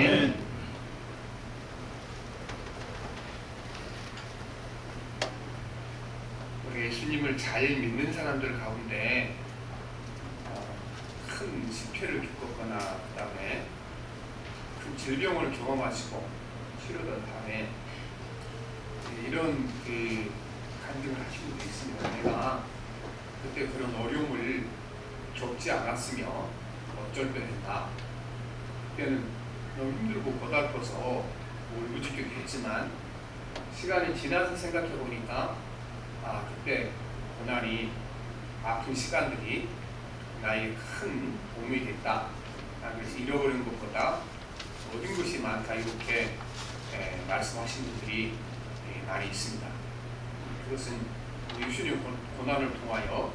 아멘. 우리 예수님을 잘 믿는 사람들 가운데 큰 실패를 겪었거나 그 다음에 큰 질병을 경험하시고 치료된 다음에 이런 간증을 하시는 분이 있습니다. 내가 그때 그런 어려움을 겪지 않았으면 어쩔 뻔했나. 그때는 너무 힘들고 고달퍼서 울부짖기도 했지만 시간이 지나서 생각해 보니까 그때 고난이 아픈 시간들이 나에게 큰 도움이 됐다. 그래서 잃어버린 것보다 얻은 것이 많다. 이렇게 말씀하신 분들이 많이 있습니다. 그것은 예수님의 고난을 통하여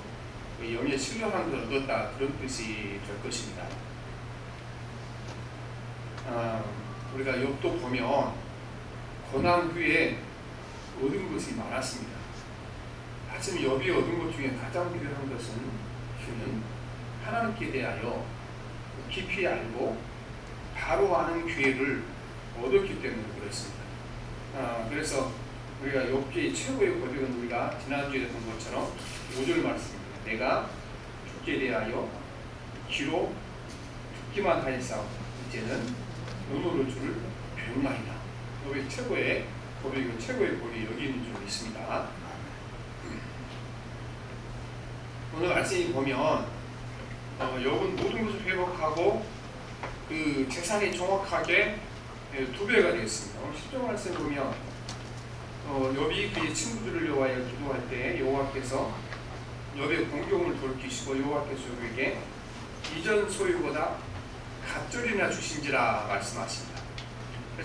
영의 신령함을 얻었다. 그런 뜻이 될 것입니다. 우리가 욥도 보면 고난 후에 얻은 것이 많았습니다. 하지만 욥이 얻은 것 중에 가장 필요한 것은 그는 하나님께 대하여 깊이 알고 바로 아는 기회를 얻었기 때문에 그렇습니다. 그래서 우리가 욥기의 최고의 고백은 우리가 지난주에 했던 것처럼 5절 말씀입니다. 내가 죽게 대하여 귀로 듣기만 하였사오니 이제는 눈으로 주를 배우나이다. 욥의 최고의 고백이고 최고의 복이 여기 있는 줄 믿습니다. 오늘 말씀이 보면 욥은 모든 것을 회복하고 그 재산이 정확하게 2배가 되었습니다. 오늘 10절 말씀 보면 욥이 그의 친구들을 위하여 기도할 때 여호와께서 욥의 공경을 돌이키시고 여호와께서 욥에게 이전 소유보다 갑절이나 주신지라 말씀하십니다.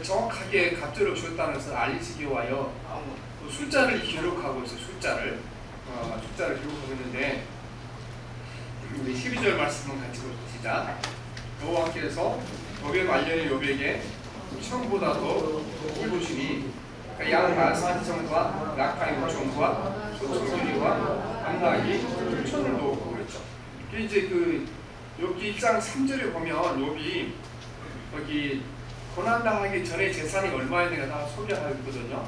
정확하게 갑절을 주었다는 것을 알리시기 위하여 숫자를 기록하고 있어요. 숫자를 기록하고 있는데 우리 12절 말씀은 같이 보시자. 여호와께서 욥의 말년의 욥에게 천보다도 복을 주시니 양 14,000과 낙타의 5,000과 소천주리와 암낙이 1,000을 놓고 그랬죠. 이제 여기 1장 3절에 보면 욥이 여기 고난당하기 전에 재산이 얼마였는가 다 소개하고 있거든요.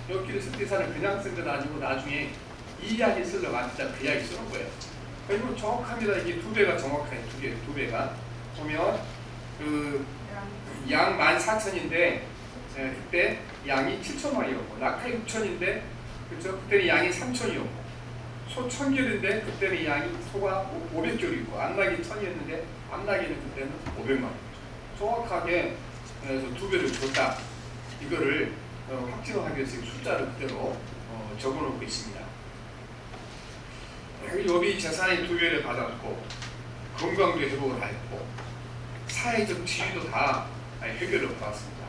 여기 재산을 그냥 쓴 건 아니고 나중에 이 이야기 쓰려고 진짜 그 이야기 쓰는 거예요. 그리고 정확합니다. 이게 2배가 정확해요. 2배가 보면 양 14,000인데 그때 양이 7,000마리였고 낙타이 6,000인데 그렇죠? 그때는 양이 3,000이었고 소 1,000결인데 그때는 소가 500결이고 암낙이 1,000이었는데 암낙이는 그때는 500마리. 정확하게 그래서 2배를 줬다. 이거를 확증하기 위해서 숫자를 그대로 적어놓고 있습니다. 욥이 재산의 2배를 받았고 건강도 회복을 하였고 사회적 지위도 다 해결을 받았습니다.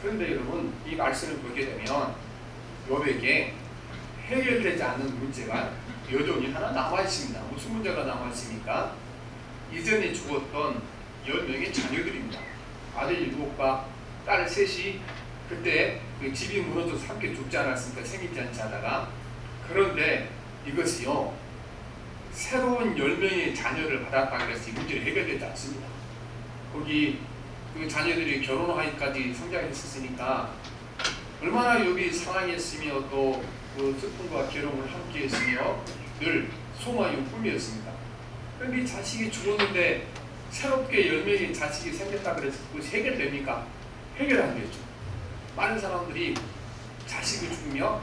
그런데 여러분 이 말씀을 보게 되면 욥에게 해결되지 않는 문제가 여전히 하나 남아있습니다. 무슨 문제가 남아있습니까? 이전에 죽었던 10명의 자녀들입니다. 아들 7과 딸 3이 그때 집이 무너져서 함께 죽지 않았습니까? 생일지 않지 하다가. 그런데 이것이요 새로운 10명의 자녀를 받았다고 해서 이 문제는 해결되지 않습니다. 거기 그 자녀들이 결혼하기까지 성장했었으니까 얼마나 욥이 사랑했으며 또 그 슬픔과 괴로움을 함께 했으며 늘 소망이 꿈이었습니다. 그런데 자식이 죽었는데 새롭게 10명의 자식이 생겼다 그래서 그것이 해결됩니까? 해결 안 되죠. 많은 사람들이 자식이 죽으며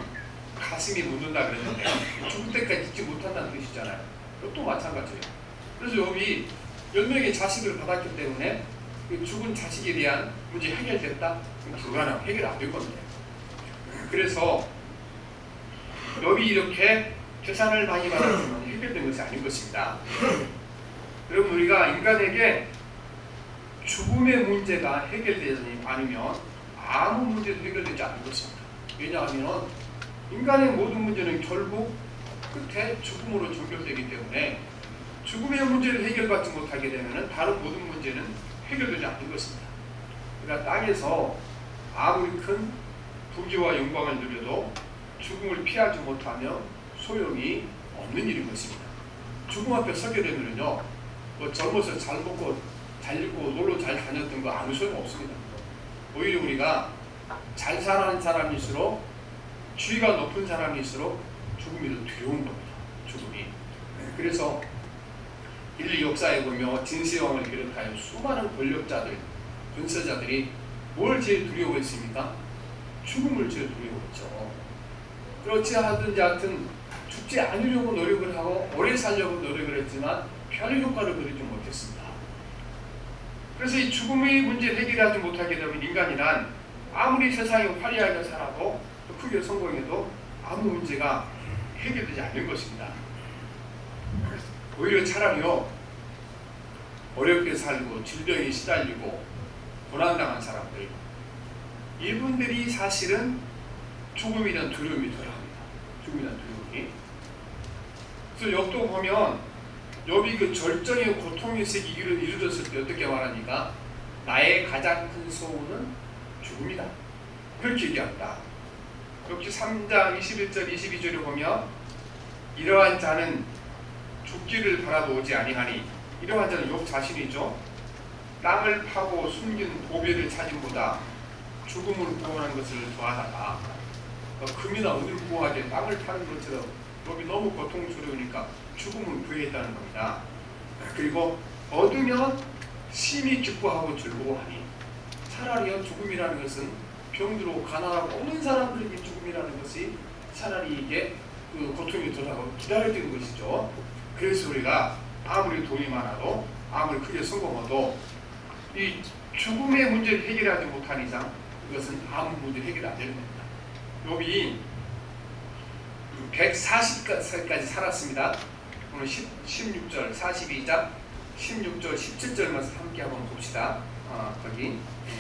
가슴이 묻는다 그랬는데 죽을 때까지 잊지 못한다는 뜻이잖아요. 이것도 마찬가지예요. 그래서 욥이 10명의 자식을 받았기 때문에 그 죽은 자식에 대한 문제 해결됐다? 불가능, 해결 안 될 겁니다. 그래서 욥이 이렇게 재산을 많이 받았지만 해결된 것이 아닌 것입니다. 여러분 우리가 인간에게 죽음의 문제가 해결되지 않으면 아무 문제도 해결되지 않는 것입니다. 왜냐하면 인간의 모든 문제는 결국 끝에 죽음으로 종결되기 때문에 죽음의 문제를 해결받지 못하게 되면 다른 모든 문제는 해결되지 않는 것입니다. 그러니까 땅에서 아무리 큰 부귀와 영광을 누려도 죽음을 피하지 못하면 소용이 없는 일인 것입니다. 죽음 앞에 서게 되면요, 젊어서 잘 먹고 잘 입고 놀러 잘 다녔던 거 아무 소용 없습니다. 오히려 우리가 잘 사는 사람일수록 주의가 높은 사람일수록 죽음이 더 두려운 겁니다. 죽음이. 그래서 인류 역사에 보면 진시황을 비롯하여 수많은 권력자들, 군사자들이 뭘 제일 두려워했습니까? 죽음을 제일 두려워했죠. 그렇지 하여튼 죽지 않으려고 노력을 하고 오래 살려고 노력을 했지만 별 효과를 거두지 못했습니다. 그래서 이 죽음의 문제를 해결하지 못하게 되면 인간이란 아무리 세상에 화려하게 살아도 크게 성공해도 아무 문제가 해결되지 않는 것입니다. 오히려 차라리요, 어렵게 살고 질병에 시달리고 고난당한 사람들, 이분들이 사실은 죽음에 대한 두려움이 덜합니다. 죽음에 대한 두려움이. 그래서 욥도 보면 욥이 그 절정의 고통의 세기를 이루어졌을 때 어떻게 말하니까 나의 가장 큰 소원은 죽음이다. 그렇게 얘기합니다. 욥기 3장 21절 22절을 보면 이러한 자는 죽기를 바라도 오지 아니하니, 이러한 자는 욥 자신이죠. 땅을 파고 숨긴 보배를 찾음보다 죽음을 구원하는 것을 더하다가 금이나 은을 구하게 땅을 파는 것처럼 욥이 너무 고통스러우니까 죽음을 구했다는 겁니다. 그리고 얻으면 심히 기뻐하고 즐거워하니, 차라리 죽음이라는 것은 병들고 가난하고 없는 사람들에게 죽음이라는 것이 차라리 이게 그 고통이 덜하고 기다려지는 것이죠. 그래서 우리가 아무리 돈이 많아도 아무리 크게 성공해도 이 죽음의 문제를 해결하지 못한 이상 이것은 아무 문제 해결 안 되는 겁니다. 욥이 140살까지 살았습니다. 오늘 16절, 42장, 16절, 17절만 함께 한번 봅시다. 거기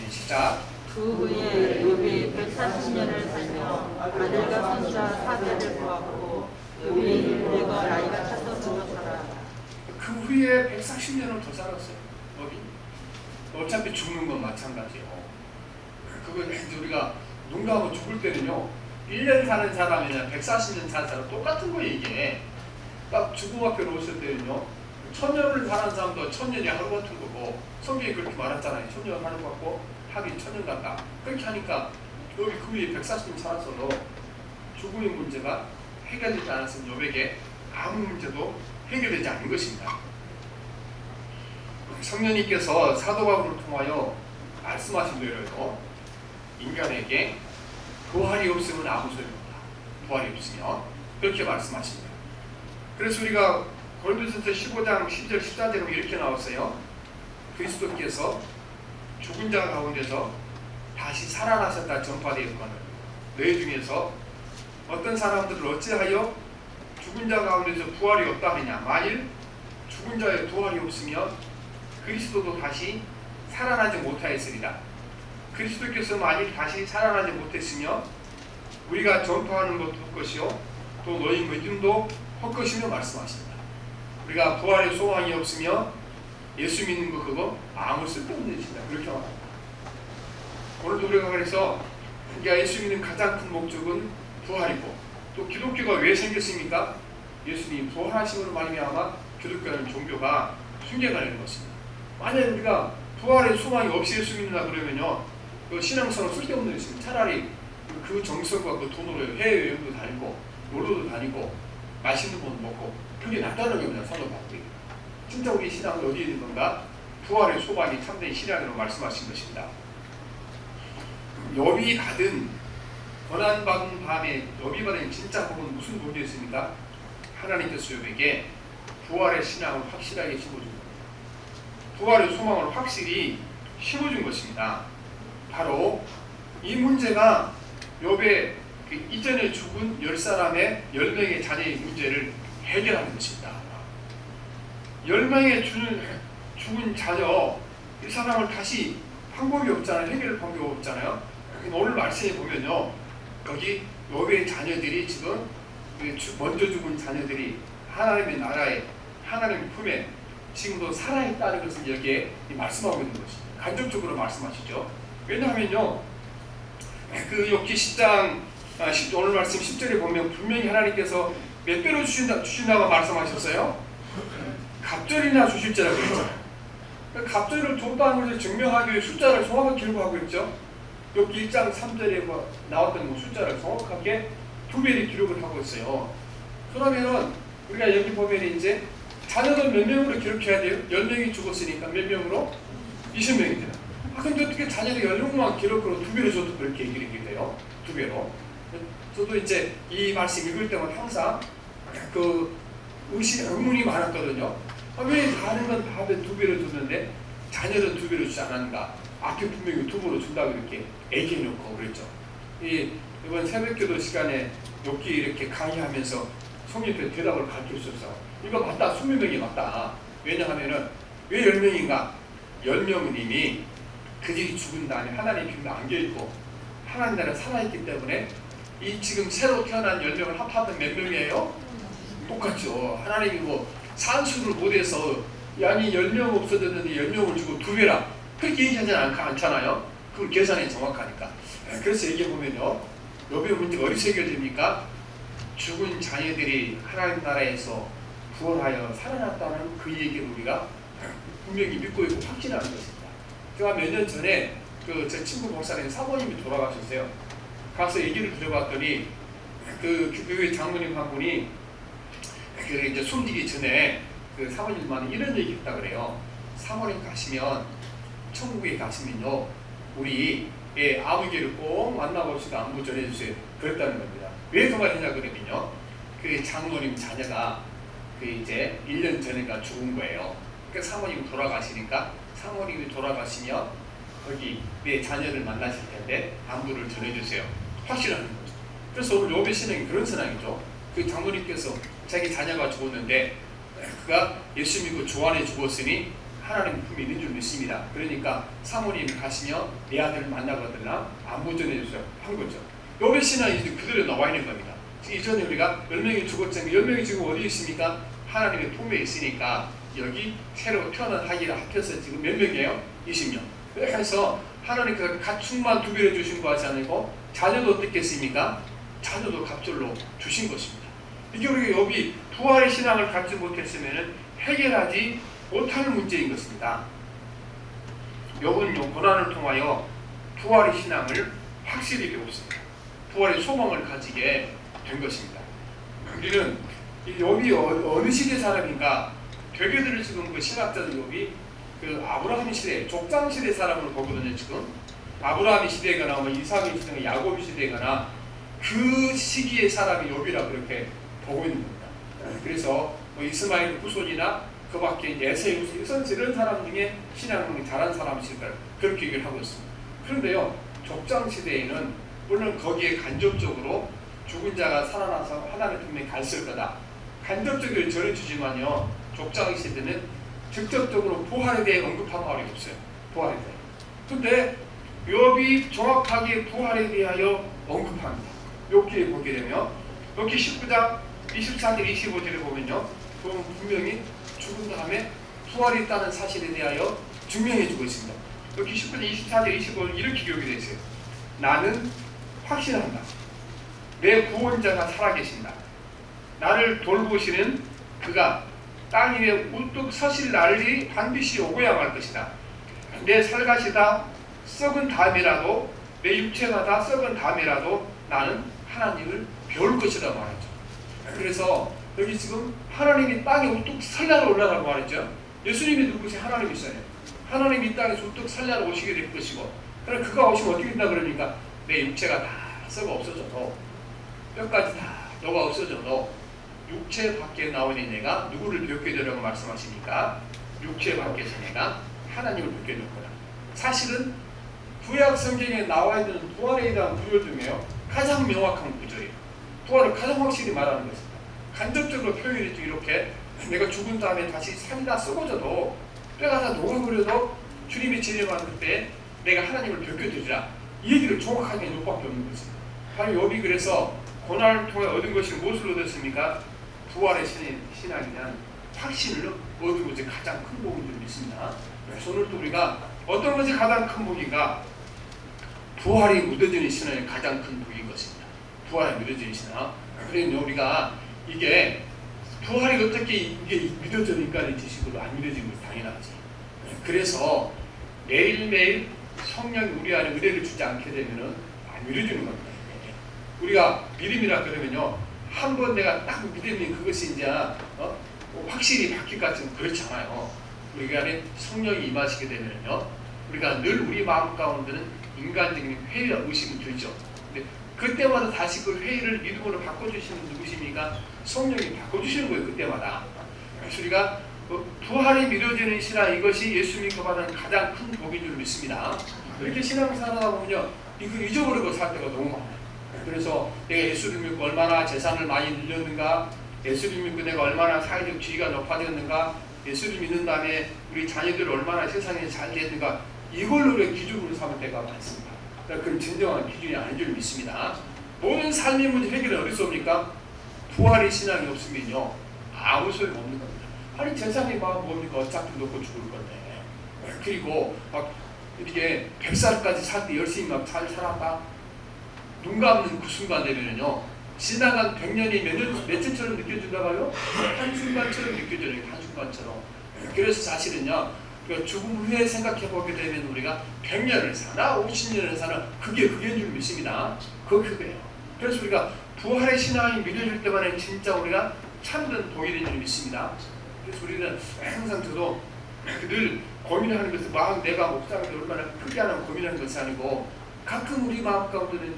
시작. 그 후에 욥이 140년을 살며 아들과 손자 4대를 보았고 욥이 늙어 나이가 차서 죽었더라. 그 후에 140년을 더 살았어요. 욥이. 어차피 죽는 건 마찬가지예요. 그거 우리가 눈 감고 죽을 때는요, 1년 사는 사람이냐 140년 사는 사람 똑같은 거예요. 이게 딱 죽음 앞에 오실 때는요, 1000년을 사는 사람도 1000년이 하루 같은 거고, 성경이 그렇게 말했잖아요. 1000년 하루 같고 하루이 1000년 같다. 그렇게 하니까 욥이 그 위에 140년 살았어도 죽음의 문제가 해결되지 않았으면 욥에게 아무 문제도 해결되지 않는 것입니다. 성령님께서 사도 바울을 통하여 말씀하신 대로요, 인간에게 부활이 없으면 아무 소용없다. 부활이 없으면 그렇게 말씀하십니다. 그래서 우리가 고린도전서 15장 10절 14절에 보면 이렇게 나왔어요. 그리스도께서 죽은 자 가운데서 다시 살아나셨다 전파되었거늘 너희 중에서 어떤 사람들을 어찌하여 죽은 자 가운데서 부활이 없다 하느냐. 만일 죽은 자의 부활이 없으면 그리스도도 다시 살아나지 못하였으리라. 그리스도께서 만일 다시 살아나지 못했으면 우리가 전파하는 것도 헛것이요 또 너희 믿음도 헛것이며 말씀하십니다. 우리가 부활의 소망이 없으면 예수 믿는 거 그거 아무 쓸데없는 짓이다. 그렇게 말합니다. 오늘도 우리가 그래서 우리가 예수 믿는 가장 큰 목적은 부활이고, 또 기독교가 왜 생겼습니까? 예수님이 부활하심으로 말미암아 기독교라는 종교가 순개가 것입니다. 만약에 우리가 부활의 소망이 없이 예수 믿는다 그러면요, 그 신앙성은 쓸데없는 것입니다. 차라리 그 정성과 그 돈으로 해외여행도 다니고 놀러도 다니고 맛있는 건 먹고 그게 낫다는 겁니다. 선호받기. 진짜 우리 신앙은 어디에 있는 건가? 부활의 소망이 참된 신앙이라고 말씀하신 것입니다. 욥이 받은 고난받은 밤에 욥이 받은 진짜 복은 무슨 복이었습니까? 하나님께서 욥에게 부활의 신앙을 확실하게 심어준 겁니다. 부활의 소망을 확실히 심어준 것입니다. 바로 이 문제가 욥의 그 이전에 죽은 10사람의 10명의 자녀의 문제를 해결하는 것입니다. 10명의 죽은 자녀, 이 사람을 다시 방법이 없잖아요. 해결 방법이 없잖아요. 오늘 말씀에 보면요, 여기 욥의 자녀들이 지금 먼저 죽은 자녀들이 하나님의 나라에, 하나님의 품에 지금도 살아있다는 것을 여기에 말씀하고 있는 것입니다. 간접적으로 말씀하시죠. 왜냐하면요, 그 욥기 10장 오늘 말씀 10절에 보면 분명히 하나님께서 몇 배로 주신다고 말씀하셨어요? 갑절이나 주실지라고 했잖아요. 갑절을 줬다는 것을 증명하기 위해 숫자를 정확하게 기록하고 있죠. 여기 1장 3절에 나왔던 숫자를 정확하게 2배를 기록을 하고 있어요. 그러면은 우리가 여기 보면 이제 자녀들 몇 명으로 기록해야 돼요? 10명이 죽었으니까 몇 명으로? 20명이 돼요. 근데 어떻게 자녀를 10명만 기록으로 2배로 줘도 그렇게 얘기를 하게 돼요? 2배로. 저도 이제 이 말씀 읽을 때마다 항상 그 의문이 많았거든요. 왜 다른 건 다 2배로 줬는데 자녀는 2배로 주지 않았는가? 앞에 분명히 2배로 준다고 이렇게 얘기해놓고 그랬죠. 이번 새벽기도 시간에 욥기 이렇게 강의하면서 성령님께서 대답을 가르쳐주셔서 이거 맞다, 20명이 맞다. 왜냐하면은 왜 10명인가? 10명은 이미 그들이 죽은 다음에 하나님의 빛에 안겨있고 하나님 나라에 살아있기 때문에 이 지금 새로 태어난 10명을 합하면 몇 명이에요? 똑같죠. 하나님이 뭐 산수를 못해서 양이 10명 없어졌는데 10명을 주고 2배라 그렇게 얘기하지 않잖아요. 그걸 계산이 정확하니까. 그래서 얘기해보면요, 욥의 문제가 어디서 해결됩니까? 죽은 자녀들이 하나님 나라에서 부활하여 살아났다는 그 얘기를 우리가 분명히 믿고 있고 확신하는 것입니다. 제가 몇 년 전에 제 친구 목사님 사모님이 돌아가셨어요. 가서 얘기를 들어봤더니 그 교회 장로님 한 분이 이제 숨지기 전에 그 사모님한테 이런 얘기 했다 그래요. 사모님 가시면 천국에 가시면요 우리 아버지를 꼭 만나봅시다. 안부 전해주세요. 그랬다는 겁니다. 왜 그 말 했냐 그러면요, 그 장로님 자녀가 그 이제 1년 전에가 죽은 거예요. 그 사모님이 돌아가시니까 사모님이 돌아가시면 거기 내 자녀를 만나실 텐데 안부를 전해주세요. 확실하는 거죠. 그래서 오늘 욥의 신앙이 그런 신앙이죠. 그 장로님께서 자기 자녀가 죽었는데 그가 예수 믿고 주 안에 죽었으니 하나님 품이 있는 줄 믿습니다. 그러니까 사모님이 가시면 내 아들을 만나거들나 안부 전해주세요 한 거죠. 욥의 신앙이 그대로 나와 있는 겁니다. 이전에 우리가 10명이 죽었잖아요. 10명이 지금 어디 있습니까? 하나님의 품에 있으니까 여기 새로 태어난 아기를 합해서 지금 몇 명이에요? 20명. 그래서 하나님께서 가축만 2배로 주신 거 하지 않고 자녀도 어떻겠습니까? 자녀도 갑절로 주신 것입니다. 이게 우리가 욥이 부활의 신앙을 갖지 못했으면 해결하지 못할 문제인 것입니다. 욥은 고난을 통하여 부활의 신앙을 확실히 배웠습니다. 부활의 소망을 가지게 된 것입니다. 우리는 이 욥이 어느 시대 사람인가? 되게들 지금 그 신학자들 욥이 그 아브라함 시대, 족장 시대 사람을 보거든요. 지금 아브라함 시대거나 뭐 이삭의 시대거나 야곱 시대거나 그 시기의 사람이 욥이라 그렇게 보고 있는 겁니다. 그래서 뭐 이스마엘 후손이나 그 밖에 에세이 후손 이런 사람 중에 신앙을 잘한 사람이 있을 거예요. 그렇게 얘기를 하고 있습니다. 그런데요, 족장 시대에는 물론 거기에 간접적으로 죽은 자가 살아나서 하나님의 품에 갔을 거다, 간접적으로 전해주지만요, 족장 시대는 직접적으로 부활에 대해 언급한 말이 없어요. 부활에 대해. 근데 욥이 정확하게 부활에 대하여 언급합니다. 욥기에 보게 되면 욥기 19장 24절 25절에 보면요, 그건 분명히 죽은 다음에 부활이 있다는 사실에 대하여 증명해 주고 있습니다. 욥기 19장 24절 25절 이렇게 기록이 되어 있어요. 나는 확신한다. 내 구원자가 살아계신다. 나를 돌보시는 그가 땅 위에 우뚝 서실 날이 반드시 오고야 말 것이다. 내 살갗이 다 썩은 다음이라도, 내 육체가 다 썩은 다음이라도 나는 하나님을 배울 것이다 말했죠. 그래서 여기 지금 하나님이 땅에 우뚝 설날 올라가고 말했죠. 예수님이 누구세요? 하나님이시잖아요. 하나님이 이 땅에 우뚝 설날 오시게 될 것이고, 그럼 그가 오시면 어떻게 된다 그러니까 내 육체가 다 썩어 없어져도, 뼈까지 다 녹아 없어져도 육체 밖에 나오는 내가 누구를 뵙게 되려고 말씀하시니까 육체 밖에서 내가 하나님을 뵙게 될 거다. 사실은 구약 성경에 나와 있는 부활에 대한 구절 중에요, 가장 명확한 구절이에요. 부활을 가장 확실히 말하는 것입니다. 간접적으로 표현했죠. 이렇게 내가 죽은 다음에 다시 살이 다 썩어져도, 뼈가 다 녹아버려도 주님이 재림하는 그때 내가 하나님을 뵙게 되리라. 이 얘기를 정확하게 할 수밖에 없는 것입니다. 바로 욥이 그래서 고난을 통해 얻은 것이 무엇을 얻었습니까? 부활의 신앙에 대한 확신을 얻은 것이 가장 큰 복인 줄 믿습니다. 그래서 오늘도 우리가 어떤 것이 가장 큰 복인가? 부활이 묻어지는 신앙이 가장 큰 복인 것입니다. 부활이 묻어지는 신앙. 그러면 우리가 이게 부활이 어떻게 이게 믿어지니까 이 지식으로 안 믿어지는 것이 당연하지. 그래서 매일매일 성령이 우리 안에 은혜를 주지 않게 되면은 안 이루어지는 겁니다. 우리가 믿음이라 그러면요, 한 번 내가 딱 믿음이 그것이 이제 확실히 바뀔 것 같지는 그렇지 않아요. 우리 안에 성령이 임하시게 되면요, 우리가 늘 우리 마음 가운데는 인간적인 회의와 의심이 들죠. 근데 그때마다 다시 그 회의를 믿음으로 바꿔주시는 누구십니까? 성령이 바꿔주시는 거예요. 그때마다. 그래서 우리가 부활이 미뤄지는 신앙, 이것이 예수 믿고 받은 가장 큰 복인 줄 믿습니다. 이렇게 신앙생활하다 보면요, 이거 잊어버리고 살 때가 너무 많아요. 그래서 내가 예수를 믿고 얼마나 재산을 많이 늘렸는가, 예수를 믿고 내가 얼마나 사회적 지위가 높아졌는가, 예수를 믿는 다음에 우리 자녀들 얼마나 세상에 잘 됐는가, 이걸로 우리가 기준으로 삼을 때가 많습니다. 그러니까 그건 진정한 기준이 아닌 줄 믿습니다. 모든 삶의 문제 해결은 어디서 옵니까? 부활의 신앙이 없으면요, 아무 소용 없는 겁니다. 아니 재산이 막 뭡니까? 어차피 놓고 죽을 건데. 그리고 막 이렇게 100살까지 살 때 열심히 막 잘 살았다. 눈 감는 그 순간 되면요, 지나간 100년이 며칠처럼 느껴진다고요? 한순간처럼 느껴져요. 한순간처럼. 그래서 사실은요, 죽음 후에 생각해 보게 되면 우리가 100년을 사나 50년을 사나 그게 줄 믿습니다. 그거예요. 그래서 우리가 부활의 신앙이 믿어질 때만에 진짜 우리가 참된 복이 줄 믿습니다. 그래서 우리는 항상 저도 늘 고민하는 것은 막 내가 목사한테 얼마나 크게 하나 고민하는 것이 아니고, 가끔 우리 마음 가운데는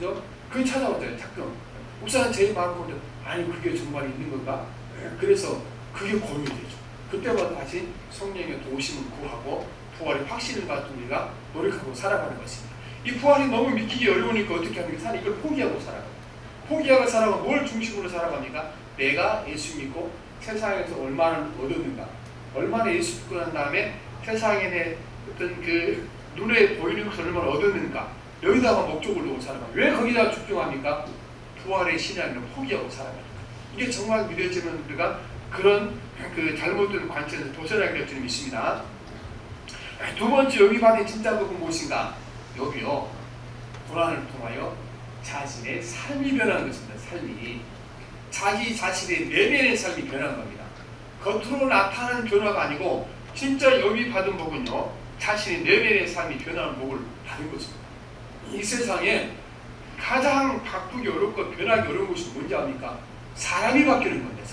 그게 찾아오잖아요. 가끔 목사는 제 마음 가운데 아니 그게 정말 있는 건가? 그래서 그게 고민이 되죠. 그때마다 다시 성령의 도우심을 구하고 부활의 확신을 갖고 우리가 노력하고 살아가는 것입니다. 이 부활이 너무 믿기기 어려우니까 어떻게 합니까? 이걸 포기하고 살아가요. 포기하고 살아가면 뭘 중심으로 살아갑니까? 내가 예수 믿고 세상에서 얼마나 얻었는가, 얼마나 예수 믿고 난 다음에 세상에 어떤 그 눈에 보이는 것을 얼마나 얻었는가, 여기다가 목적을 두고 살아가요. 왜 거기다 집중합니까? 부활의 신앙을 포기하고 살아가니까. 이게 정말 믿어지면 우리가 그런 그 잘못된 관점에서 벗어나게 될 줄 믿습니다. 두 번째 여기 받은 진짜 복은 무엇인가? 여기요, 고난을 통하여 자신의 삶이 변하는 것입니다. 삶이 자기 자신의 내면의 삶이 변하는 겁니다. 겉으로 나타나는 변화가 아니고 진짜 여기 받은 복은요, 자신의 내면의 삶이 변하는 복을 받은 것입니다. 이 세상에 가장 바꾸기 어렵고 변하기 어려운 것이 뭔지 압니까? 사람이 바뀌는 건데,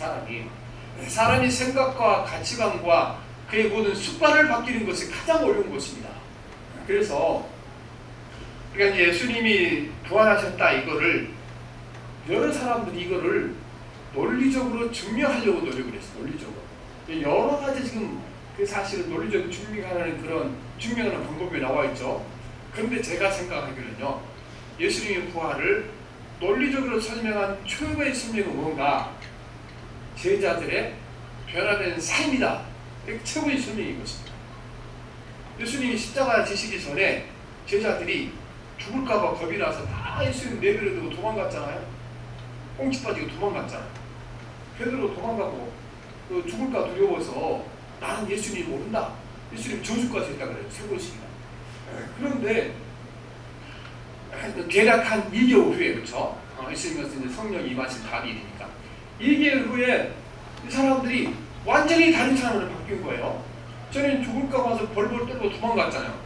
사람이 생각과 가치관과 그의 모든 습관을 바뀌는 것이 가장 어려운 것입니다. 그래서 그러니까 예수님이 부활하셨다, 이거를 여러 사람들이 이거를 논리적으로 증명하려고 노력을 했어요. 논리적으로 여러 가지 지금 그 사실은 논리적으로 증명하는 방법이 나와 있죠. 그런데 제가 생각하기로는요, 예수님의 부활을 논리적으로 설명한 최고의 설명은 뭔가? 제자들의 변화된 삶이다. 이게 최고의 설명인 것입니다. 예수님이 십자가 지시기 전에 제자들이 죽을까봐 겁이 나서 다 예수님 내버려 두고 도망갔잖아요. 꽁치 빠지고 도망갔잖아요. 베드로 도망가고 죽을까 두려워서 나는 예수님 모른다. 예수님 저주까지 했다 그래요. 세 번씩이나. 그런데 대략 한 2개월 후에, 그렇죠? 예수님께서 이제 성령이 임하신 다음이니까 2개월 후에 이 사람들이 완전히 다른 사람으로 바뀐 거예요. 전에는 죽을까 봐서 벌벌 떨고 도망갔잖아요.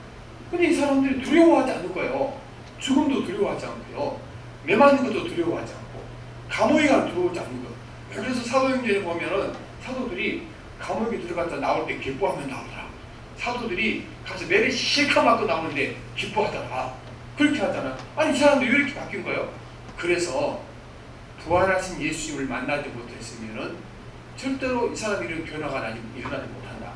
근데 이 사람들이 두려워하지 않을 거예요. 죽음도 두려워하지 않고요, 매 맞는 것도 두려워하지 않고, 감옥에 가면 두려워하지 않는 거예요. 그래서 사도행전에 보면은 사도들이 감옥에 들어갔다 나올 때 기뻐하면 나오더라. 사도들이 가서 매를 실컷 맞고 나오는데 기뻐하더라. 그렇게 하잖아. 아니 이 사람들이 왜 이렇게 바뀐 거예요? 그래서 부활하신 예수님을 만나지 못했으면은 절대로 이 사람이 이런 변화가 일어나지 못한다.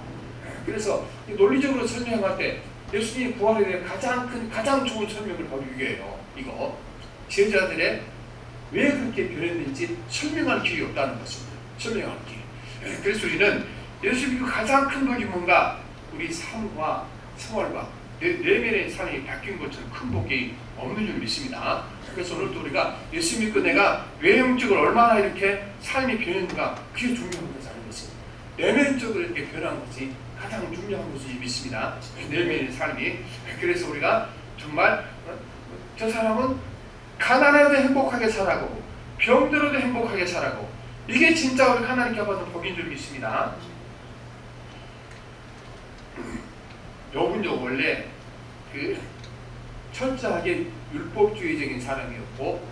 그래서 논리적으로 설명할 때 예수님이 부활에 대해 가장 좋은 설명을 바로 이거예요. 이거 제자들의 왜 그렇게 변했는지 설명할 길이 없다는 것입니다. 설명할 길. 그래서 우리는 예수 믿고 가장 큰 복이 뭔가? 우리 삶과 생활과 내면의 삶이 바뀐 것처럼 큰 복이 없는 줄 믿습니다. 그래서 오늘도 우리가 예수 믿고 내가 외형적으로 얼마나 이렇게 삶이 변했는가, 그게 중요한 것이 아닌 것입니다. 내면적으로 이렇게 변한 것이 가장 중요한 것이 믿습니다. 내면의 삶이. 그래서 우리가 정말 저 사람은 가난해도 행복하게 살아가고 병들어도 행복하게 살아가고, 이게 진짜 우리 하나님께 받은 복인 줄 믿습니다. 요분요 원래 그 철저하게 율법주의적인 사람이었고,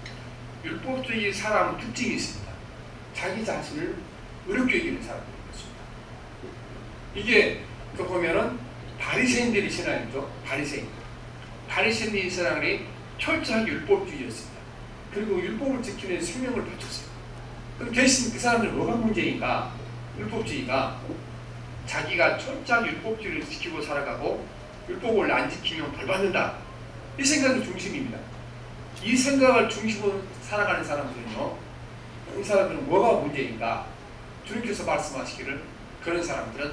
율법주의 사람은 특징이 있습니다. 자기 자신을 의롭게 여기는 사람들이었습니다. 이게 그 보면은 바리새인들이 신앙이죠. 바리새인들이 신앙이 철저하게 율법주의였습니다. 그리고 율법을 지키는 생명을 바쳤어요. 그럼 대신 그 사람들은 뭐가 문제인가? 율법주의가 자기가 철저하게 율법주의를 지키고 살아가고 율법을 안 지키면 벌 받는다. 이 생각이 중심입니다. 이 생각을 중심으로 살아가는 사람들은요, 이 사람들은 뭐가 문제인가? 주님께서 말씀하시기를 그런 사람들은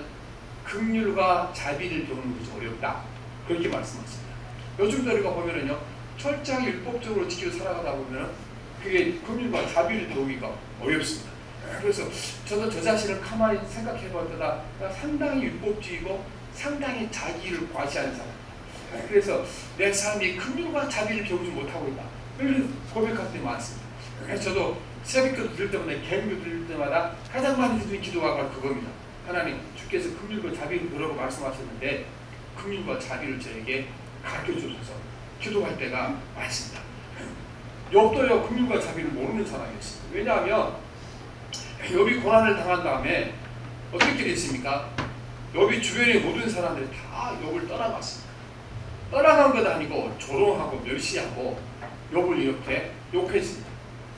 긍휼과 자비를 배우는 것이 어렵다. 그렇게 말씀하십니다. 요즘도 우리가 보면은요, 철저하게 율법적으로 지키고 살아가다 보면은 그게 긍휼과 자비를 배우기가 어렵습니다. 그래서 저도 저 자신을 가만히 생각해 볼 때다 상당히 율법주의고 상당히 자기를 과시하는 사람. 그래서 내 삶이 긍휼과 자비를 배우지 못하고 있다. 이런 고백할 때 많습니다. 그래서 저도 새벽기도 들을 때마다 개인기도 들을 때마다 가장 많이 드리는 기도가 그겁니다. 하나님, 주께서 긍휼과 자비를 배우라고 말씀하셨는데 긍휼과 자비를 저에게 가르쳐 주셔서 기도할 때가 많습니다. 욥도요, 긍휼과 자비를 모르는 사람이었습니다. 왜냐하면 욥이 고난을 당한 다음에 어떻게 됐습니까? 욥이 주변의 모든 사람들이 다 욥을 떠나갔습니다. 떠나간 것 아니고 조롱하고 멸시하고 욥을 이렇게 욕했습니다.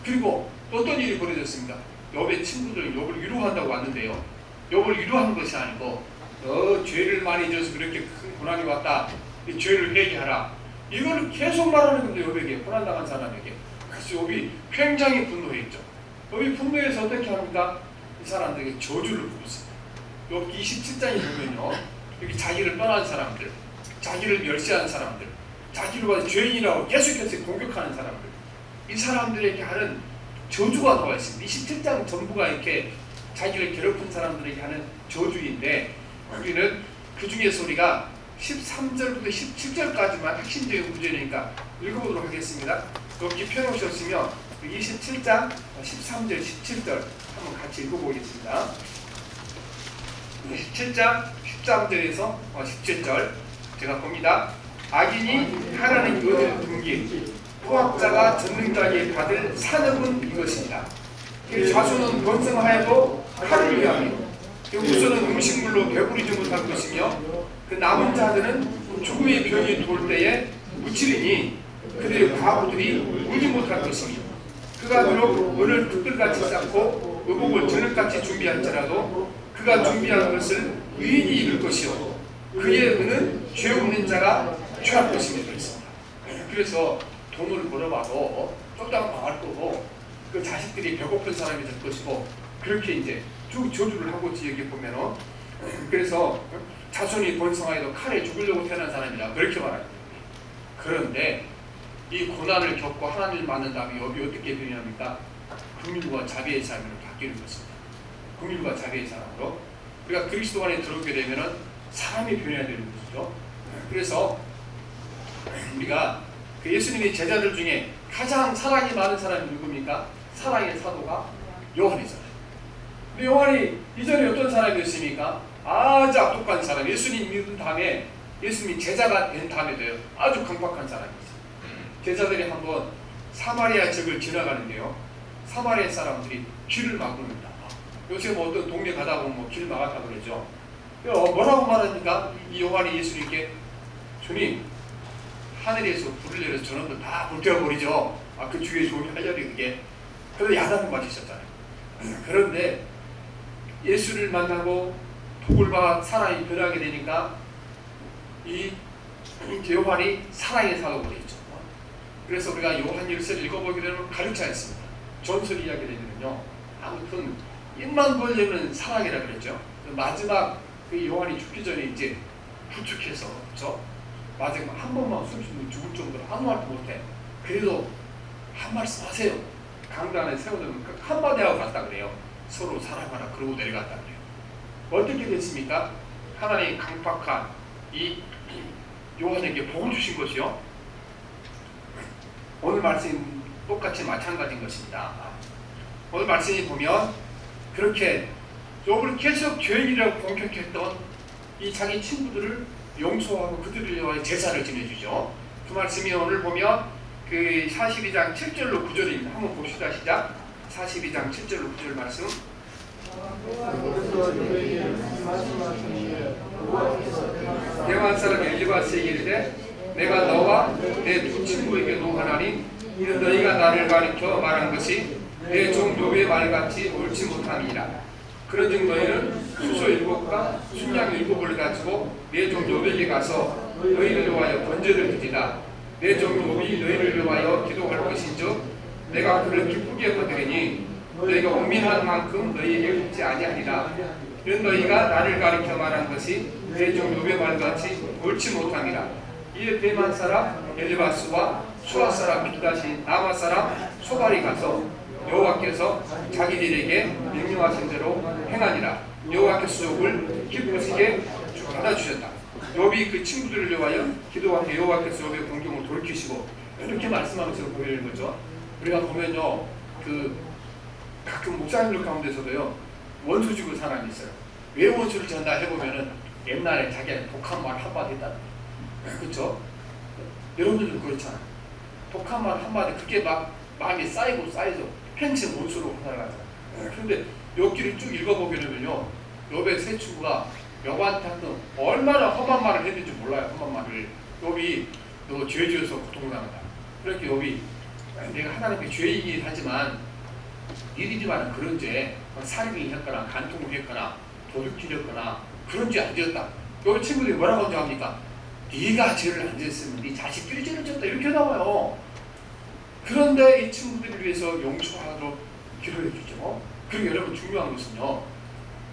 그리고 또 어떤 일이 벌어졌습니다. 욥의 친구들은 욥을 위로한다고 왔는데요, 욥을 위로하는 것이 아니고 너 죄를 많이 져서 그렇게 큰 고난이 왔다. 이 죄를 회개하라. 이걸 계속 말하는 건데 욥에게, 고난당한 사람에게. 그래서 욥이 굉장히 분노했죠. 욥이 분노해서 어떻게 합니까? 이 사람들에게 저주를 부르습니다. 욥 27장에 보면요, 여기 자기를 떠난 사람들, 자기를 멸시하는 사람들, 자기를 봐서 죄인이라고 계속해서 공격하는 사람들, 이 사람들에게 하는 저주가 나와 있습니다. 27장 전부가 이렇게 자기를 괴롭힌 사람들에게 하는 저주인데, 우리는 그 중에서 우리가 13절부터 17절까지만 핵심적인 구절이니까 읽어보도록 하겠습니다. 여기 펴놓으셨으면 27장 13절, 17절 한번 같이 읽어보겠습니다. 17장 13절에서 17절 제가 봅니다. 악인이 하나님 의를 등기, 포악자가 전능자에게 받을 산업은 이것입니다. 그 자손은 번성하여도 칼을 위하며, 그 후손은 음식물로 배부르지 못할 것이며, 그 남은 자들은 죽음의 병이 돌 때에 묻히리니 그들의 과부들이 울지 못할 것이며, 그가 비록 은을 흙들같이 쌓고 의복을 저녁같이 준비할지라도 그가 준비한 것을 의인이 입을 것이요 그의 은은 죄 없는 자가 취할 것이며 그랬습니다. 그래서 돈을 벌어봐도 쪽다가 망할 거고, 그 자식들이 배고픈 사람이 될 것이고, 그렇게 이제 쭉 저주를 하고 있지. 여기 보면은 그래서 자손이 번성하여도 칼에 죽으려고 태어난 사람이라 그렇게 말합니다. 그런데 이 고난을 겪고 하나님을 만난 다음에 욥이 어떻게 변합니까? 긍휼과 자비의 삶으로 바뀌는 것입니다. 긍휼과 자비의 사람으로 우리가 그리스도 안에 들어오게 되면은 사람이 변해야 되는 것이죠. 그래서 우리가 그 예수님의 제자들 중에 가장 사랑이 많은 사람이 누굽니까? 사랑의 사도가 요한이잖아요. 근데 요한이 이전에 어떤 사람이었습니까? 아주 악독한 사람, 예수님 믿은 다음에 예수님이 제자가 된 다음에도요, 아주 강박한 사람이었어요. 제자들이 한번 사마리아 지역을 지나가는데요, 사마리아 사람들이 길을 막습니다. 요새 뭐 어떤 동네 가다 보면 뭐 길 막았다고 그러죠. 뭐라고 말하니까 이 요한이 예수님께, 주님, 하늘에서 불을 내려서 저놈들 다 불태워버리죠. 그 주위에 종이 할려리 그게. 그래서 야단을 맞으셨잖아요. 그런데 예수를 만나고 복을 받아 사랑이 변하게 되니까 이 요한이 사랑의 사도가 되죠. 그래서 우리가 요한 일서를 읽어보게 되면 가르치 않습니다. 전설 이야기 되면요, 아무튼 입만 벌리면 사랑이라 그랬죠. 마지막 그 요한이 죽기 전에 이제 부축해서, 그렇죠? 마지막 한 번만 숨 쉬면 죽을 정도로 아무 말도 못해. 그래도 한 말씀 하세요. 강단에 세워놓으면 한마디 하고 갔다 그래요. 서로 사랑하라 그러고 내려갔다 그래요. 어떻게 됐습니까? 하나님 강박한 이 요한에게 복을 주신 것이요, 오늘 말씀 똑같이 마찬가지인 것입니다. 오늘 말씀이 보면 그렇게 욥을 계속 죄인이라고 공격했던 이 자기 친구들을 용서하고 그들을 위하여 제사를 지내주죠. 그 말씀이 오늘 보면 그 42장 7절로 9절입니다. 한번 봅시다. 시작. 42장 7절로 9절 말씀. 대만 사람 엘리바스에게 이르되 내가 너와 내 두 친구에게 노하나니 이는 너희가 나를 가리켜 말한 것이 내 종 욥의 말같이 옳지 못함이니라. 그런즉 너희는 수소 7과 순양 7을 가지고 내 종 욥에게 가서 너희를 위하여 번제를 드리라. 내 종 욥이 너희를 위하여 기도할 것인즉 내가 그를 기쁘게 거두리니 너희가 은밀한 만큼 너희에게 묻지 아니하리라. 이는 너희가 나를 가리켜 말한 것이 내 종 욥의 말같이 옳지 못함이라. 이에 대만 사람 엘리바스와 수아 사람 빌다시 나마 사람 소발이 가서 여호와께서 자기들에게 명령하신 대로 행하니라. 여호와께서 욥을 기쁘시게 받아주셨다. 욥이 그 친구들을 위하여 기도할 때 여호와께서 욥의 공경을 돌이키시고 이렇게 말씀하면서 보이는 거죠. 우리가 보면요, 그 가끔 목사님들 가운데서도요 원수 지고 사람이 있어요. 왜 원수를 전다 해보면은 옛날에 자기한테 독한 말 한마디 했다. 그렇죠? 여러분들도 그렇잖아요. 독한 말 한마디 그게 막 마음이 쌓이고 쌓이죠. 평생 원수로 살아가잖아요. 그런데 욥기를 쭉 읽어보면요, 욥의 세 친구가 욥한테 하여튼 얼마나 험한 말을 했는지 몰라요. 험한 말을. 욥이 너 죄 지어서 고통당한다. 그렇게 욥이 내가 하나님께 죄이긴 하지만 니들이만은 그런 죄, 살인을 했거나 간통을 했거나 도둑질을 했거나 그런 죄 안 지었다. 욥의 친구들이 뭐라고 먼저 합니까? 네가 죄를 안 지었으면 네 자식들이 죄를 지었다. 이렇게 나와요. 그런데 이 친구들을 위해서 용서하도록 기도해 주죠. 그리고 여러분 중요한 것은요,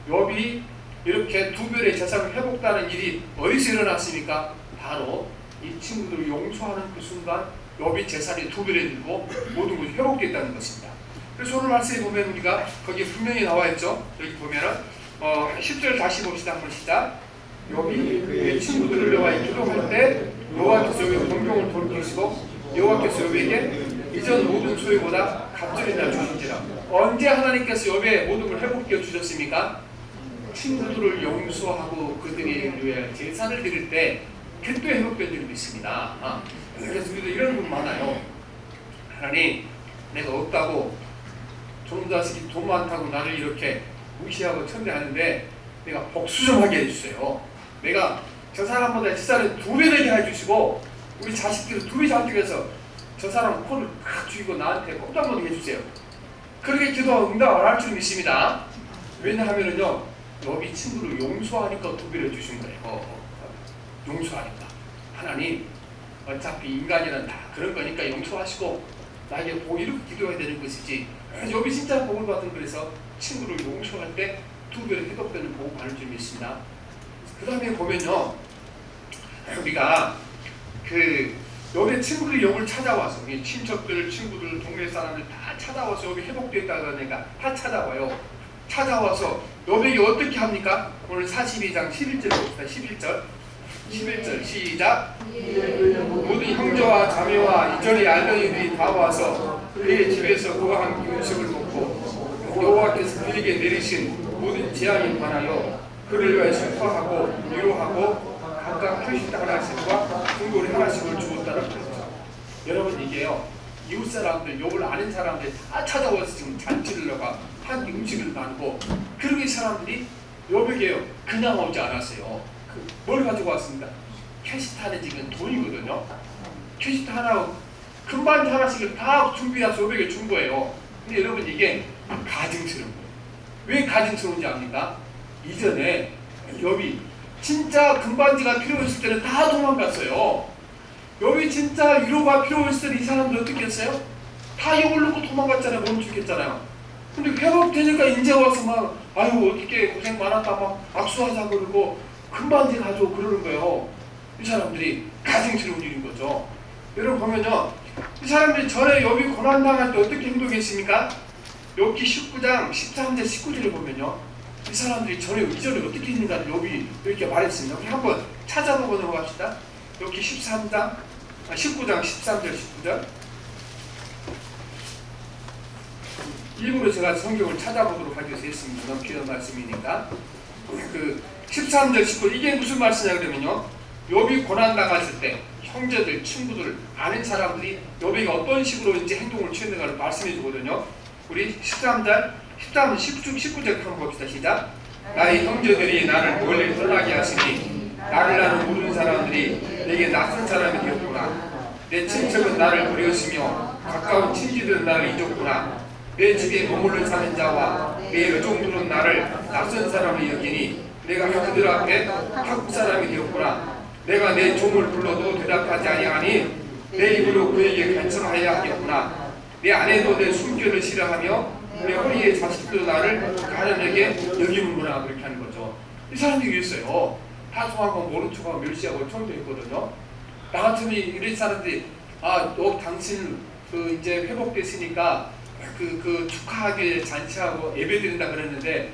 욥이 이렇게 두 별의 재산을 회복하는 일이 어디서 일어났습니까? 바로 이 친구들을 용서하는 그 순간 욥이 재산이 두 배에 늘고 모든 것이 회복됐다는 것입니다. 그래서 오늘 말씀에 보면 우리가 거기에 분명히 나와 있죠. 여기 보면은 10절 다시 봅시다. 한번 시작. 욥이 그의 친구들을 위하여 기도할 때 여호와께서 욥의 공경을 돌이키시고 여호와께서 욥에게 이전 모든 소유보다 갑절이나 주신지라. 언제 하나님께서 욥의 모든 걸 회복시켜 주셨습니까? 친구들을 용서하고 그들이 위해 제사를 드릴 때 그때 회복된 줄을 믿습니다. 그래서 우리도 이런 분 많아요. 하나님, 내가 없다고 종자식이 돈 많다고 나를 이렇게 무시하고 천대하는데 내가 복수 좀 하게 해주세요. 내가 저 사람보다 재산을 2배 되게 해주시고 우리 자식들을 2배 잔뜩해서 저 사람 코를 팍 죽이고 나한테 꼼짝 못하게 해주세요. 그렇게 기도하고 응답을 할 줄 믿습니다. 왜냐하면은요, 욥이 친구를 용서하니까 2배를 해주신 거예요. 용서하니까. 하나님, 어차피 인간이란 다 그런 거니까 용서하시고 나에게 복 이렇게 기도해야 되는 것이지. 욥이 진짜 복을 받은 그래서 친구를 용서할 때 2배로 회복되는 복을 받을 줄 믿습니다. 그 다음에 보면요, 우리가 그 욥의 친구들이 욥을 찾아와서 친척들, 친구들, 동네 사람들 다 찾아와서 욥이 회복되었다 그러니까 다 찾아와요. 찾아와서 욥에게 어떻게 합니까? 오늘 42장 11절 봅시다. 11절 시작. 모든 형제와 자매와 이전에 알던 이들이 다 와서 그의 집에서 그와 함께 음식을 먹고 여호와께서 그에게 내리신 모든 재앙에 관하여 그를 위하여 슬퍼하고 위로하고 각각 표식 하나씩과 궁궐이 하나씩을 주었다라고 했죠. 여러분, 이게요, 이웃 사람들, 욥을 아는 사람들 다 찾아와서 지금 잔치를 넣어가 한 음식을 나누고, 그리고 이 사람들이 욥에게요 그냥 오지 않았어요. 뭘 가지고 왔습니다? 캐시타는 지금 돈이거든요. 캐시타 하나, 금반지 하나씩을 다 준비해서 욥에게 준 거예요. 근데 여러분, 이게 가증스러운 거예요. 왜 가증스러운지 압니까? 이전에 욥이 진짜 금반지가 필요했을 때는 다 도망갔어요. 욥이 진짜 위로가 필요했을 때는 이 사람들 어떻게 했어요? 다 욥을 놓고 도망갔잖아요. 못 죽겠잖아요. 근데 회복되니까 이제 와서 막 아유 어떻게 고생 많았다 막 악수하자 그러고 금반지 가져오고 그러는 거예요. 이 사람들이 가증스러운 일인 거죠. 여러분 보면요, 이 사람들이 전에 욥이 고난당할 때 어떻게 행동했습니까? 욥기 19장 13절 19절을 보면요, 이 사람들이 이전에 어떻게 했는가 욥이 이렇게 말했습니다. 우리 한번 찾아보고 넘어갑시다. 욥기 19장 13절 19절. 일부러 제가 성경을 찾아보도록 하기 위해서 했습니다. 너무 귀한 말씀이니까. 그 13절 19절 이게 무슨 말씀이냐 그러면요, 욥이 고난당했을 때 형제들, 친구들, 아는 사람들이 여비가 어떤 식으로 이제 행동을 취했는가를 말씀해 주거든요. 우리 13절 19절 한번 봅시다. 시작. 나의 형제들이 나를 멀리 떠나게 하시니 나를 나는 모르는 사람들이 내게 낯선 사람이 되었구나. 내 친척은 나를 버렸으며 가까운 친지들은 나를 잊었구나. 내 집에 머물러 사는 자와 내 여종들은 나를 낯선 사람이 여기니 내가 그들 앞에 한국 사람이 되었구나. 내가 내 종을 불러도 대답하지 아니하니 내 입으로 그에게 간청하여야 하겠구나. 내 아내도 내 숨결을 싫어하며 내 허리의 자식도 나를 가련하게 여기는구나. 그렇게 하는 거죠. 이 사람들이 있어요. 하소하고 모른 척하고 멸시하고 청도했거든요. 나 같으면 이런 사람들이 너 당신 이제 회복됐으니까 그 축하하게 잔치하고 예배드린다 그랬는데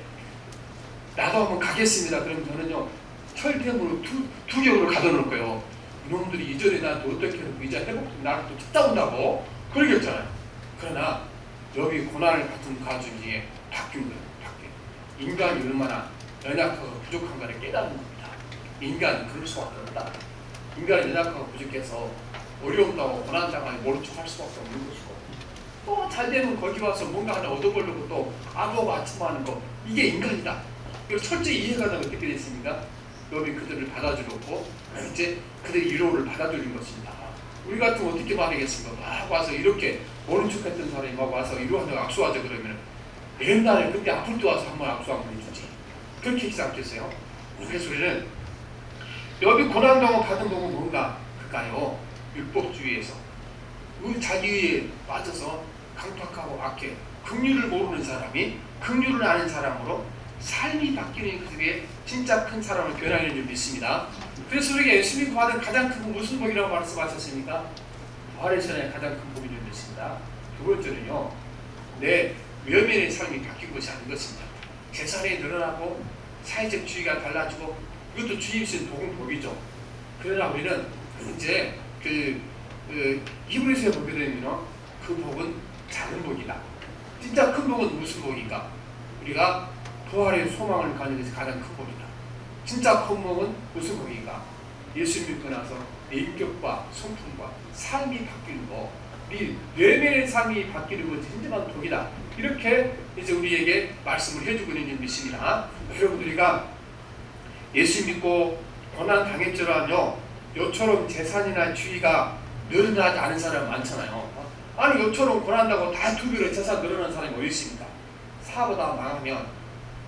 나도 한번 가겠습니다. 그럼 저는요 철퇴으로 두 겹으로 가둬놓을 거예요. 이놈들이 이전에 나한테 어떻게 해놓고 이제 회복된 나를 또 찾아온다고 그러겠잖아요. 그러나 여기 고난을 받은 가족이 바뀐 거예요. 인간이 얼마나 연약하고 부족한가를 깨닫는 겁니다. 인간은 그럴 수밖에 없다. 인간은 연약하고 부족해서 어려운다고 고난당하니 모른 척 할 수밖에 없는 것이고 또 잘되면 거기 와서 뭔가 하나 얻어보려고 또 아부하고 아침하는 거 이게 인간이다. 이거 철저히 이해가 되면 어떻게 됐습니까? 여기 그들을 받아주었고 이제 그들의 위로를 받아들인 것입니다. 우리 같으면 어떻게 말하겠습니까? 막 와서 이렇게 모른 척했던 사람이 막 와서 위로하자고 악수하자 그러면 옛날에 그때 아플 때 와서 한번 악수 한번 해주지. 그렇게 하지 않겠어요? 그래서 우리는 여기 고난당을 받은 법은 뭔가 그까요? 율법주의에서 우리 자기에 빠져서 강팍하고 악해 긍휼을 모르는 사람이 긍휼을 아는 사람으로 삶이 바뀌는 그게 진짜 큰 사람을 변화하는 줄 믿습니다. 그래서 우리가 예수님이 받은 가장 큰 복 무슨 복이라고 말씀하셨습니까? 부활의 전에 가장 큰 복인 줄 믿습니다. 두 번째는요, 내 외면의 삶이 바뀐 것이 아닌 것입니다. 재산이 늘어나고 사회적 주의가 달라지고 이것도 주님이신 복은 복이죠. 그러나 우리는 이제 히브리서에 보게 되면 그 복은 작은 복이다. 진짜 큰 복은 무슨 복인가? 우리가 부활의 소망을 가지는 것이 가장 큰 복이다. 진짜 큰 복은 무슨 복인가? 예수 믿고 나서 내 인격과 성품과 삶이 바뀌는 거, 네 내면의 삶이 바뀌는 것이 진정한 복이다. 이렇게 이제 우리에게 말씀을 해주고 있는 줄 믿습니다. 여러분 우리가 예수 믿고 고난 당했지만요, 요처럼 재산이나 주의가 늘어나지 않은 사람 많잖아요. 아니 요처럼 고난다고 다 두 배로 재산 늘어나는 사람이 어디 있습니까? 사업하다 망하면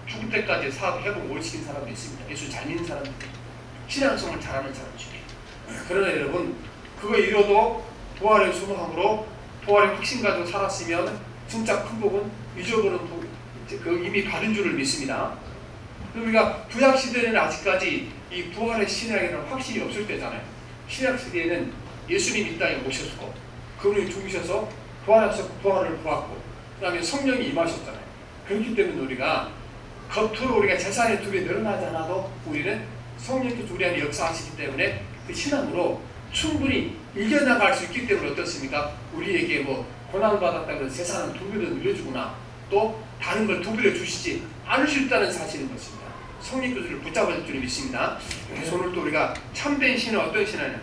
죽을 때까지 사업 회복 못 시킨 사람도 있습니다. 예수 잘 믿는 사람들, 신앙성을 잘하는 사람 중에. 그러나 여러분 그거 이뤄도 부활의 소망으로 부활의 확신 가지고 살았으면 진짜 큰 복은 잊어버린 복, 이미 받은 줄을 믿습니다. 우리가 구약 시대는 아직까지 이 부활의 신약에는 확신이 없을 때잖아요. 신약 시대에는 예수님 이 땅에 오셨고 그분이 죽으셔서 부활하셨고 부활을 보았고 그 다음에 성령이 임하셨잖아요. 그렇기 때문에 우리가 겉으로 우리가 재산의 두 배 늘어나지 않아도 우리는 성령께서 우리 안에 역사하시기 때문에 그 신앙으로 충분히 이겨나갈 수 있기 때문에 어떻습니까? 우리에게 뭐 고난받았다고 해서 재산은 두 배로 늘려주거나 또 다른 걸 두 배로 주시지 않을 수 있다는 사실인 것입니다. 성령께서 우리를 붙잡을 줄 믿습니다. 그래서 오늘 또 우리가 참된 신은 어떤 신앙이냐?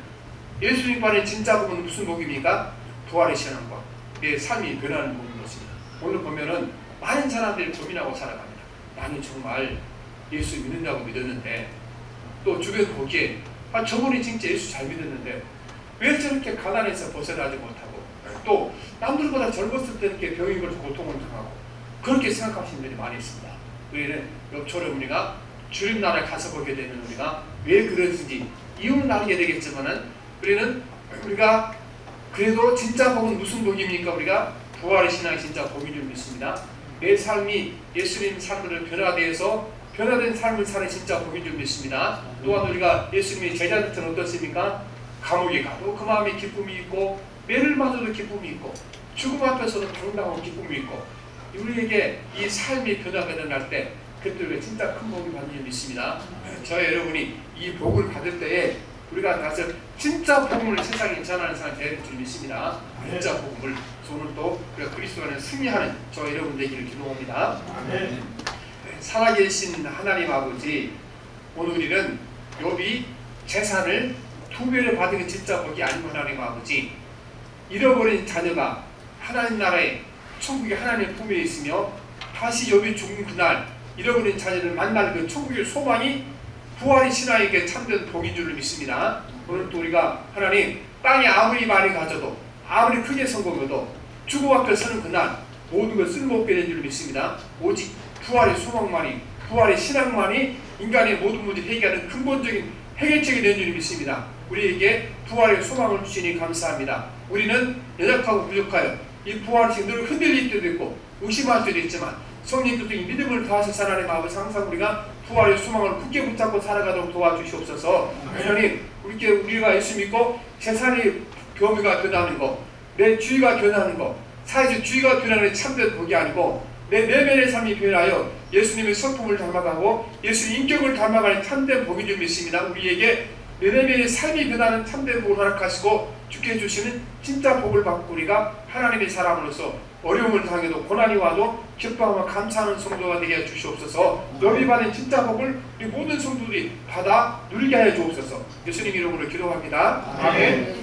예수님 안에 진짜 복은 무슨 복입니까? 부활의 신앙과 내 삶이 변하는 복인 것입니다. 오늘 보면은 많은 사람들이 고민하고 살아갑니다. 나는 정말 예수 믿는다고 믿었는데 또 주변 보기에 저분이 진짜 예수 잘 믿었는데 왜 저렇게 가난해서 벗어나지 못하고 또 남들보다 젊었을 때 이렇게 병이 걸려서 고통을 당하고 그렇게 생각하시는 분들이 많이 있습니다. 우리는 옆처럼 우리가 주님 나라에 가서 보게 되면 우리가 왜 그런지 이유는 알게 되겠지만은 우리가 그래도 진짜 복은 무슨 복입니까? 우리가 부활의 신앙이 진짜 복인 줄 믿습니다. 내 삶이 예수님 삶으로 변화된 삶을 사는 진짜 복인 줄 믿습니다. 또한 우리가 예수님의 제자들처럼 어떻습니까? 감옥에 가도 그 마음에 기쁨이 있고 매를 맞아도 기쁨이 있고 죽음 앞에서도 당당하고 기쁨이 있고 우리에게 이 삶의 변화가 일어날 때 그때 우리가 진짜 큰 복을 받는 줄 믿습니다. 저희 여러분이 이 복을 받을 때에 우리가 가서 진짜 복음을 세상에 전하는 사람이 되는 줄 믿습니다. 진짜 복음을 오늘 또 우리가 그리스도 안에 승리하는 저희 여러분 되기를 기도합니다. 살아계신 하나님 아버지, 오늘 우리는 욥이 재산을 두 배를 받은 게 진짜 복이 아니고 하나님 아버지, 잃어버린 자녀가 하나님 나라에 천국의 하나님의 품에 있으며 다시 여기 죽는 그날 잃어버린 자녀를 만날 그 천국의 소망이 부활의 신하에게 참된 복인 줄을 믿습니다. 오늘 또 우리가 하나님 땅에 아무리 많이 가져도 아무리 크게 성공해도 죽음 앞에 서는 그날 모든 걸 쓸모없게 된 줄을 믿습니다. 오직 부활의 소망만이, 부활의 신앙만이 인간의 모든 문제를 해결하는 근본적인 해결책이 된 줄을 믿습니다. 우리에게 부활의 소망을 주시니 감사합니다. 우리는 연약하고 부족하여 이 부활이 늘 흔들릴 때도 있고 의심할 때도 있지만 성령께서 이 믿음을 다하셔서 하나님 아버지 항상 우리가 부활의 소망을 굳게 붙잡고 살아가도록 도와주시옵소서. 하나님 우리가 예수 믿고 재산이 교미가 변하는 것, 내 주의가 변하는 것, 사회적 주의가 변하는 참된 복이 아니고 내 내면의 삶이 변하여 예수님의 성품을 닮아가고 예수의 인격을 닮아가는 참된 복인 줄 믿습니다. 우리에게 내 내면의 삶이 변하는 참된 복을 허락하시고 주께 해주시는 진짜 복을 받고 우리가 하나님의 사람으로서 어려움을 당해도 고난이 와도 기뻐하며 감사하는 성도가 되게 해주시옵소서. 너희 받은 진짜 복을 우리 모든 성도들이 받아 누리게 하여 주옵소서. 예수님 이름으로 기도합니다. 아멘.